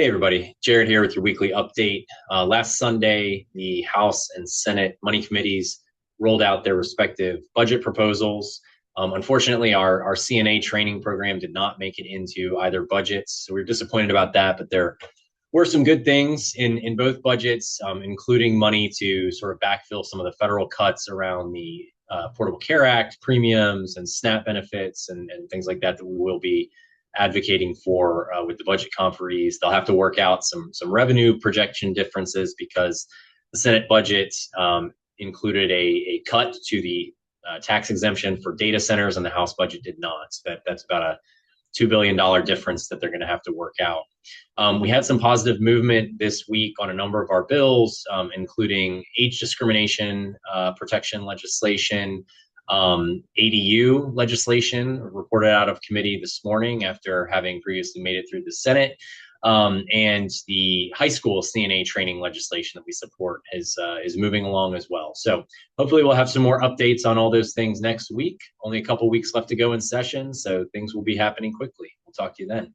Hey everybody, Jared here with your weekly update. Last Sunday, the House and Senate Money Committees rolled out their respective budget proposals. Unfortunately, our CNA training program did not make it into either budgets, so we're disappointed about that, but there were some good things in both budgets, including money to sort of backfill some of the federal cuts around the Affordable Care Act, premiums and SNAP benefits and things like that we will be advocating for with the budget conferees. They'll have to work out some revenue projection differences because the Senate budget included a cut to the tax exemption for data centers, and the House budget did not. So that's about a $2 billion difference that they're going to have to work out. We had some positive movement this week on a number of our bills, including age discrimination protection legislation, ADU legislation reported out of committee this morning after having previously made it through the Senate, and the high school CNA training legislation that we support is moving along as well. So hopefully we'll have some more updates on all those things next week. Only a couple weeks left to go in session, so things will be happening quickly. We'll talk to you then.